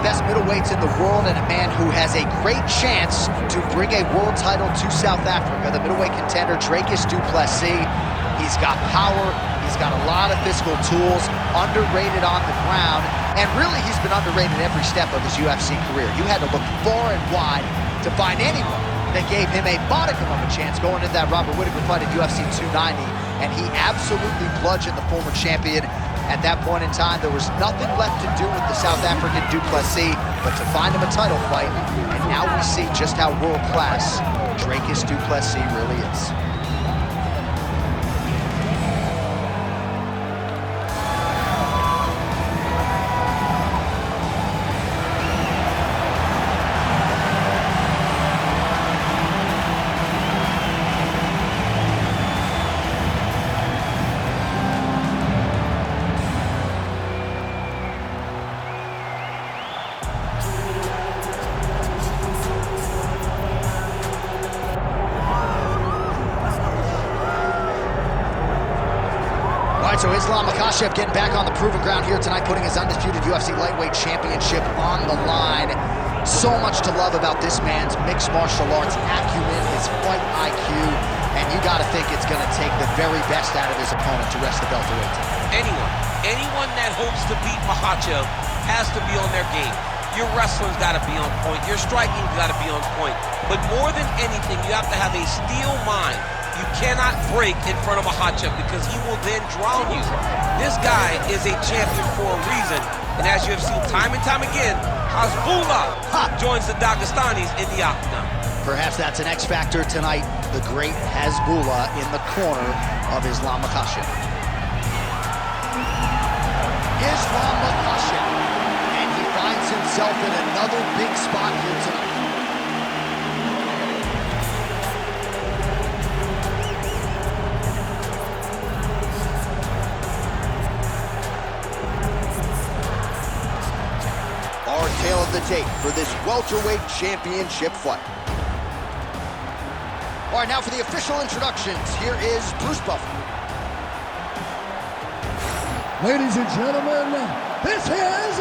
best middleweights in the world and a man who has a great chance to bring a world title to South Africa. The middleweight contender, Dricus du Plessis. He's got power, he's got a lot of physical tools, underrated on the ground, and really he's been underrated every step of his UFC career. You had to look far and wide to find anyone that gave him a modicum of a chance going into that Robert Whittaker fight at UFC 290, and he absolutely bludgeoned the former champion. At that point in time, there was nothing left to do with the South African du Plessis but to find him a title fight, and now we see just how world-class Dricus du Plessis really is. So Makhachev getting back on the proven ground here tonight, putting his undisputed UFC lightweight championship on the line. So much to love about this man's mixed martial arts acumen, his fight IQ, and you got to think it's going to take the very best out of his opponent to wrest the belt away to him. Anyone that hopes to beat Makhachev has to be on their game. Your wrestling's got to be on point. Your striking's got to be on point. But more than anything, you have to have a steel mind. You cannot break in front of Makhachev because he will then drown you. This guy is a champion for a reason. And as you have seen time and time again, Hasbulla joins the Dagestanis in the octagon. Perhaps that's an X factor tonight. The great Hasbulla in the corner of Islam Makhachev. Islam Makhachev. And he finds himself in another big spot here tonight. Tale of the tape for this welterweight championship fight. All right, now for the official introductions, here is Bruce Buffer. Ladies and gentlemen, this is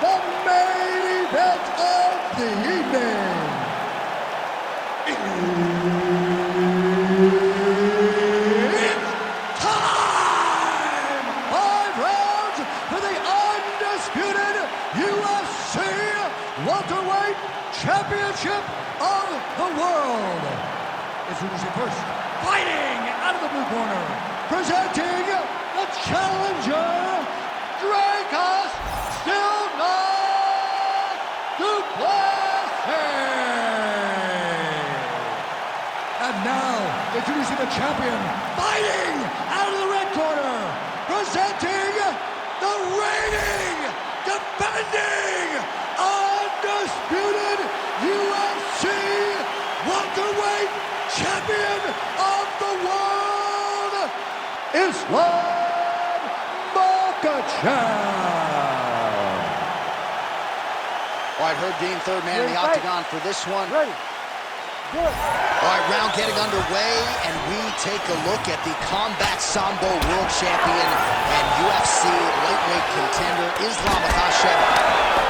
the main event of the evening. It's time! 5 rounds for the undisputed UFC welterweight championship of the world. Introducing first, fighting out of the blue corner, presenting the challenger, Dricus still not du Plessis. And now, introducing the champion, fighting out of the red corner, presenting the reigning, defending, undisputed UFC welterweight champion of the world, Islam Makhachev. All right, Herb Dean, third man in the octagon for this one. Ready. Good. All right, round getting underway, and we take a look at the Combat Sambo world champion and UFC lightweight contender, Islam Makhachev.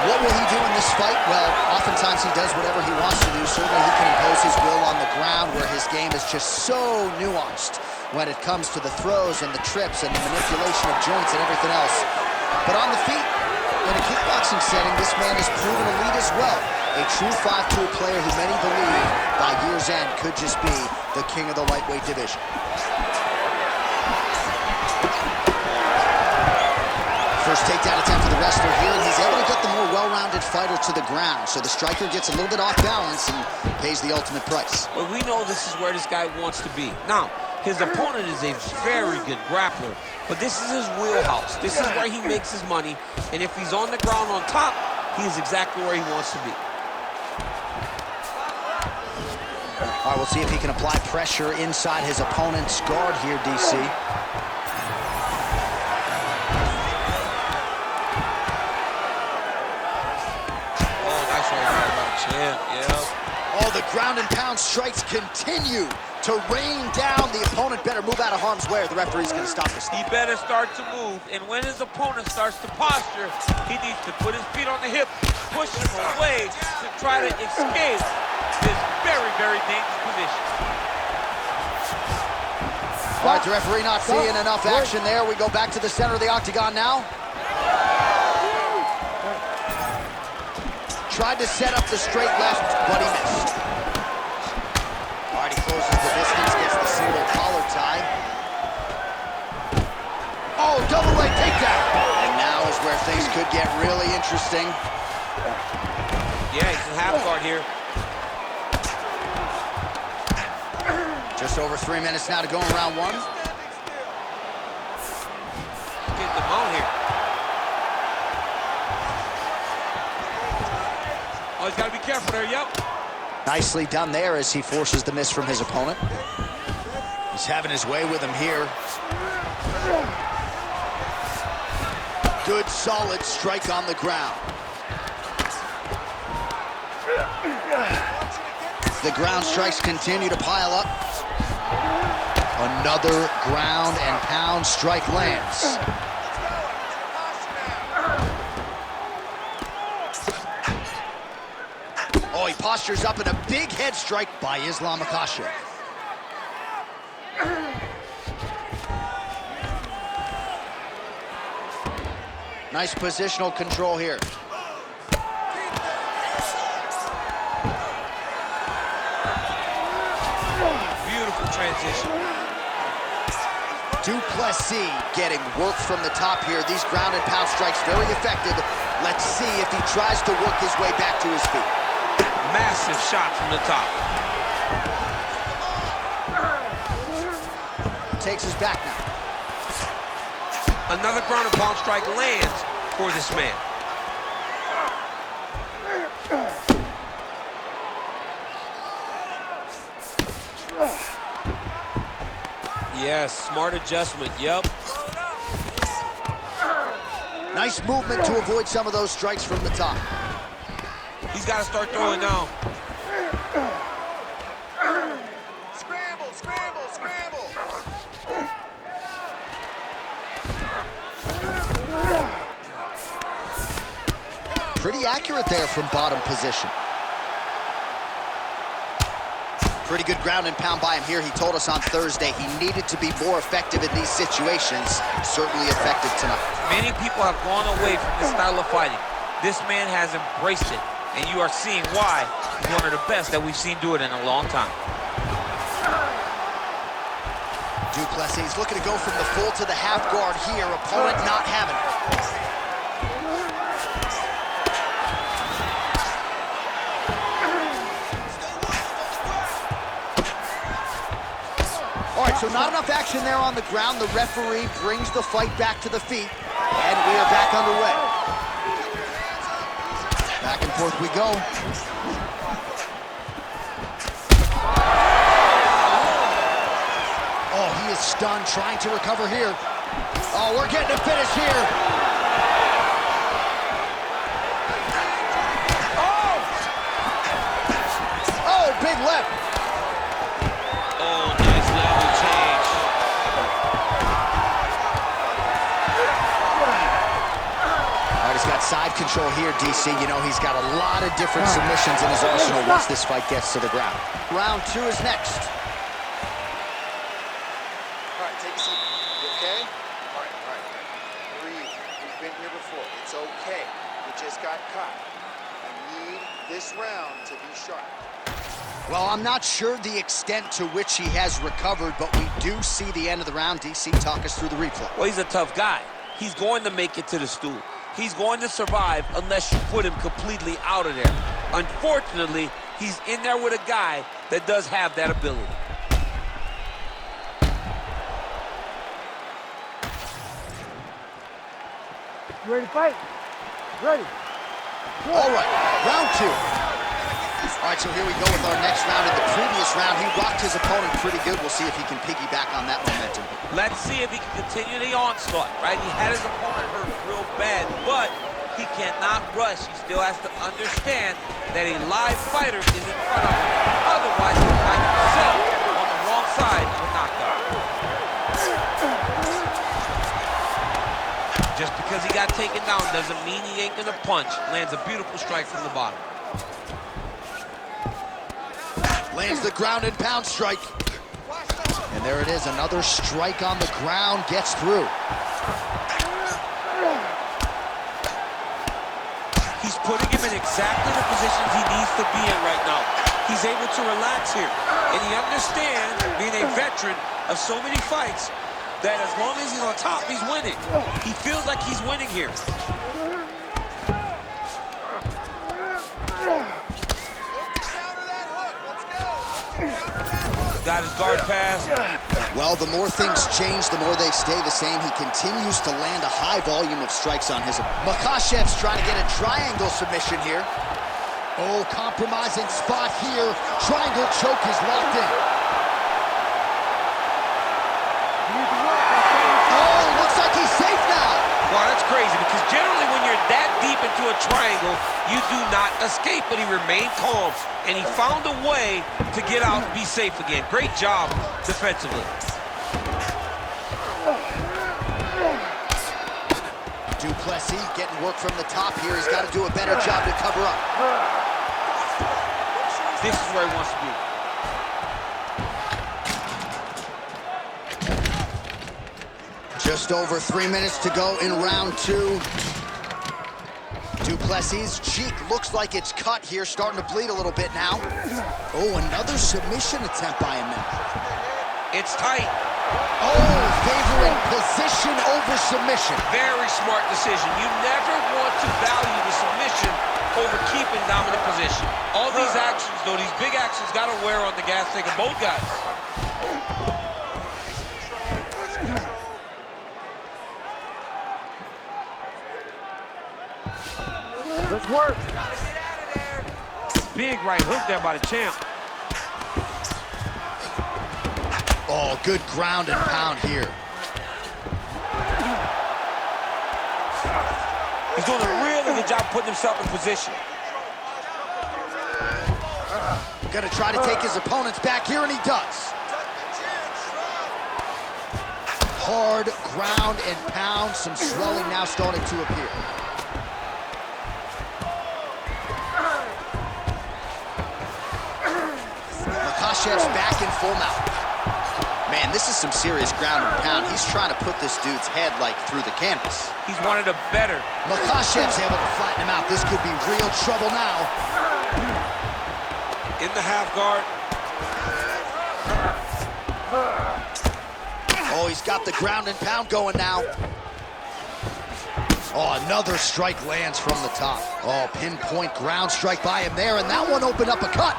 What will he do in this fight? Well, oftentimes he does whatever he wants to do. Certainly he can impose his will on the ground, where his game is just so nuanced when it comes to the throws and the trips and the manipulation of joints and everything else. But on the feet, in a kickboxing setting, this man has proven elite as well. A true 5-tool player who many believe by year's end could just be the king of the lightweight division. First takedown attempt for the wrestler here, and he's able to get the more well-rounded fighter to the ground. So the striker gets a little bit off balance and pays the ultimate price. Well, we know this is where this guy wants to be. Now, his opponent is a very good grappler, but this is his wheelhouse. This is where he makes his money, and if he's on the ground on top, he is exactly where he wants to be. All right, we'll see if he can apply pressure inside his opponent's guard here, DC. Oh, nice right there by the champ, yeah. Oh, the ground and pound strikes continue to rain down. The opponent better move out of harm's way or the referee's going to stop this. He better start to move, and when his opponent starts to posture, he needs to put his feet on the hip, push him away to try to escape this very, very dangerous position. All right, the referee not seeing enough action there. We go back to the center of the octagon now. Tried to set up the straight left, but he missed. All right, he closes the distance, gets the single collar tie. Oh, double leg takedown. And now is where things could get really interesting. Yeah, he's in half guard here. Just over 3 minutes now to go in round one. Getting the mount here. Oh, he's got to be careful there, yep. Nicely done there as he forces the miss from his opponent. He's having his way with him here. Good, solid strike on the ground. The ground strikes continue to pile up. Another ground and pound strike lands. Oh, he postures up in a big head strike by Makhachev. Nice positional control here. Beautiful transition. Plessis getting work from the top here. These ground and pound strikes very effective. Let's see if he tries to work his way back to his feet. Massive shot from the top. Takes us back now. Another ground and pound strike lands for this man. Yes, smart adjustment, yep. Nice movement to avoid some of those strikes from the top. He's got to start throwing now. Scramble, scramble, scramble. Pretty accurate there from bottom position. Pretty good ground and pound by him here. He told us on Thursday he needed to be more effective in these situations. Certainly effective tonight. Many people have gone away from this style of fighting. This man has embraced it, and you are seeing why he's one of the best that we've seen do it in a long time. Plessis is looking to go from the full to the half guard here. Opponent not having it. All right, so not enough action there on the ground. The referee brings the fight back to the feet, and we are back underway. Back and forth we go. Oh, he is stunned, trying to recover here. Oh, we're getting a finish here. Oh, big left. Oh, nice level change. All right, he's got side control here, DC. You know, he's got a lot of different submissions in his arsenal once this fight gets to the ground. Round two is next. All right, take a seat. You okay? All right. Breathe. We've been here before. It's okay. You just got caught. I need this round to be sharp. Well, I'm not sure the extent to which he has recovered, but we do see the end of the round. DC, talk us through the replay. Well, he's a tough guy. He's going to make it to the stool. He's going to survive unless you put him completely out of there. Unfortunately, he's in there with a guy that does have that ability. You ready to fight? Ready. All right, round two. All right, so here we go with our next round. In the previous round, he rocked his opponent pretty good. We'll see if he can piggyback on that momentum. Let's see if he can continue the onslaught, right? He had his opponent hurt real bad, but he cannot rush. He still has to understand that a live fighter is in front of him. Otherwise, he'll find himself on the wrong got taken down doesn't mean he ain't gonna punch. Lands a beautiful strike from the bottom. Lands the ground and pound strike. And there it is, another strike on the ground, gets through. He's putting him in exactly the positions he needs to be in right now. He's able to relax here. And he understands, being a veteran of so many fights, that as long as he's on top, he's winning. He feels like he's winning here. Got his guard pass. Well, the more things change, the more they stay the same. He continues to land a high volume of strikes on his... Makhachev's trying to get a triangle submission here. Oh, compromising spot here. Triangle choke is locked in. Oh, looks like he's safe now. Wow, that's crazy, because generally when you're that deep into a triangle, you do not escape, but he remained calm, and he found a way to get out and be safe again. Great job defensively. Plessis getting work from the top here. He's got to do a better job to cover up. This is where he wants to be. Just over 3 minutes to go in round 2. Plessis' cheek looks like it's cut here, starting to bleed a little bit now. Oh, another submission attempt by him now. It's tight. Oh, favoring position over submission. Very smart decision. You never want to value the submission over keeping dominant position. All these actions, though, these big actions, got to wear on the gas tank of both guys. Let's work. Big right hook there by the champ. Oh, good ground and pound here. He's doing a really good job putting himself in position. Gonna try to take his opponents back here, and he does. Hard ground and pound. Some swelling now starting to appear. Makhachev's back in full mount. Man, this is some serious ground and pound. He's trying to put this dude's head, like, through the canvas. He's one of the better. Makhachev's able to flatten him out. This could be real trouble now. In the half guard. Oh, he's got the ground and pound going now. Oh, another strike lands from the top. Oh, pinpoint ground strike by him there, and that one opened up a cut.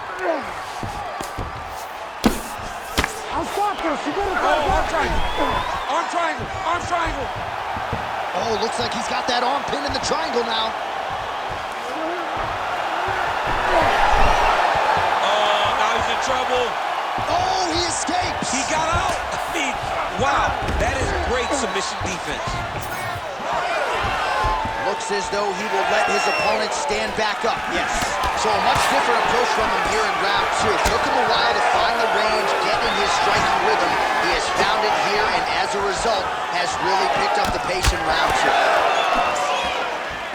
Arm triangle. Arm triangle. Arm triangle. Oh, looks like he's got that arm pinned in the triangle now. Oh, now he's in trouble. Oh, he escapes. He got out. I mean, wow, that is great submission defense. Looks as though he will let his opponent stand back up. Yes. So a much different approach from him here in round 2. It took him a while to find the range, get in his striking rhythm. He has found it here, and as a result, has really picked up the pace in round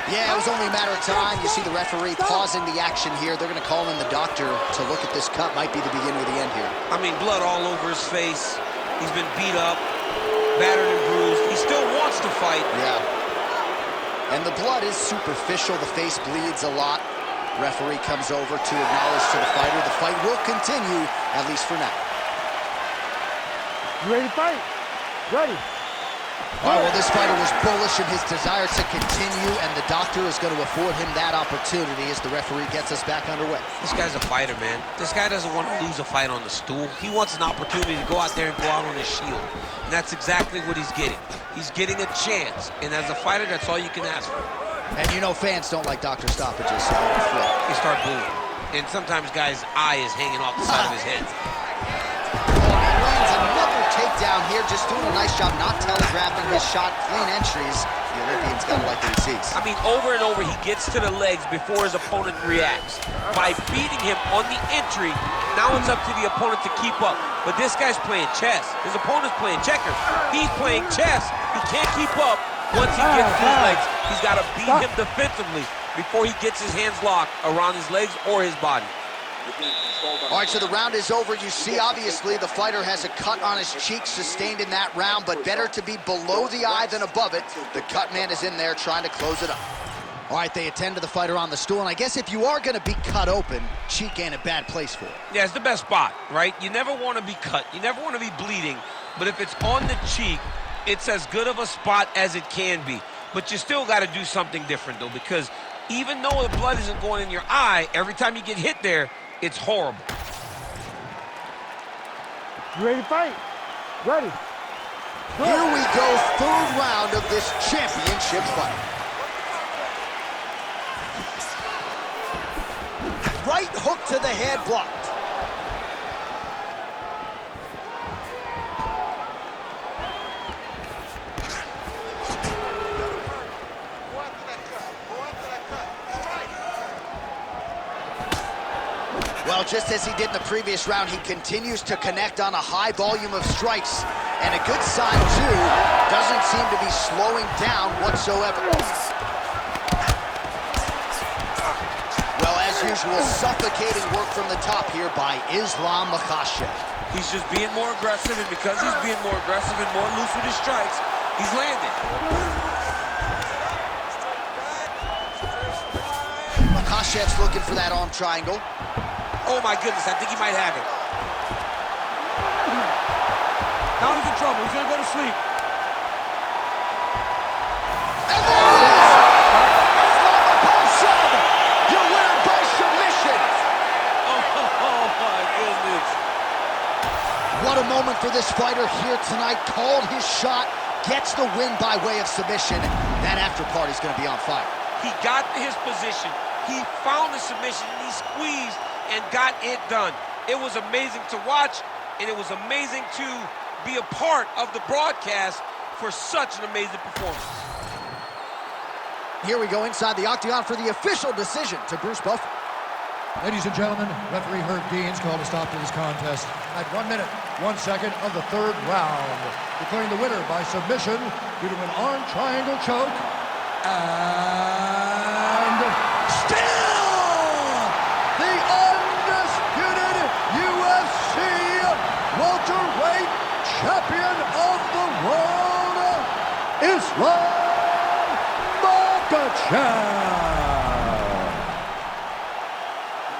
2. Yeah, it was only a matter of time. You see the referee pausing the action here. They're going to call in the doctor to look at this cut. Might be the beginning of the end here. I mean, blood all over his face. He's been beat up, battered and bruised. He still wants to fight. Yeah. And the blood is superficial. The face bleeds a lot. Referee comes over to acknowledge to the fighter. The fight will continue, at least for now. You ready to fight? Ready. All right, well, this fighter was bullish in his desire to continue, and the doctor is going to afford him that opportunity as the referee gets us back underway. This guy's a fighter, man. This guy doesn't want to lose a fight on the stool. He wants an opportunity to go out there and go out on his shield. And that's exactly what he's getting. He's getting a chance. And as a fighter, that's all you can ask for. And you know fans don't like doctor stoppages, so don't flip. They start booing. And sometimes guys' eye is hanging off the side of his head. Takedown here, just doing a nice job not telegraphing his shot. Clean entries. The Olympian's got to like what he sees. I mean, over and over, he gets to the legs before his opponent reacts. By beating him on the entry, now it's up to the opponent to keep up. But this guy's playing chess. His opponent's playing checkers. He's playing chess. He can't keep up. Once he gets to his legs, he's got to beat him defensively before he gets his hands locked around his legs or his body. All right, so the round is over. You see, obviously, the fighter has a cut on his cheek sustained in that round, but better to be below the eye than above it. The cut man is in there trying to close it up. All right, they attend to the fighter on the stool, and I guess if you are going to be cut open, cheek ain't a bad place for it. Yeah, it's the best spot, right? You never want to be cut. You never want to be bleeding, but if it's on the cheek, it's as good of a spot as it can be. But you still got to do something different, though, because even though the blood isn't going in your eye, every time you get hit there, it's horrible. You ready to fight? Ready. Here we go, third round of this championship fight. Right hook to the head, blocked. Well, just as he did in the previous round, he continues to connect on a high volume of strikes. And a good sign, too, doesn't seem to be slowing down whatsoever. Well, as usual, suffocating work from the top here by Islam Makhachev. He's just being more aggressive, and because he's being more aggressive and more loose with his strikes, he's landing. Makhachev's looking for that arm triangle. Oh, my goodness, I think he might have it. Now he's in trouble. He's going to go to sleep. And there it is! Islam Makhachev! Your winner by submission! Oh, my goodness. What a moment for this fighter here tonight. Called his shot, gets the win by way of submission. That after party's going to be on fire. He got his position. He found the submission, and he squeezed and got it done. It was amazing to watch, and it was amazing to be a part of the broadcast for such an amazing performance. Here we go inside the octagon for the official decision to Bruce Buffer. Ladies and gentlemen, referee Herb Deans called a stop to this contest at 1 minute, 1 second of the third round, declaring the winner by submission due to an arm triangle choke, and still the undisputed UFC welterweight champion of the world, Islam Makhachev.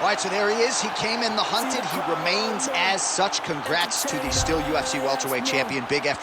All right, so there he is. He came in the hunted. He remains as such. Congrats to the still UFC welterweight champion. Big effort.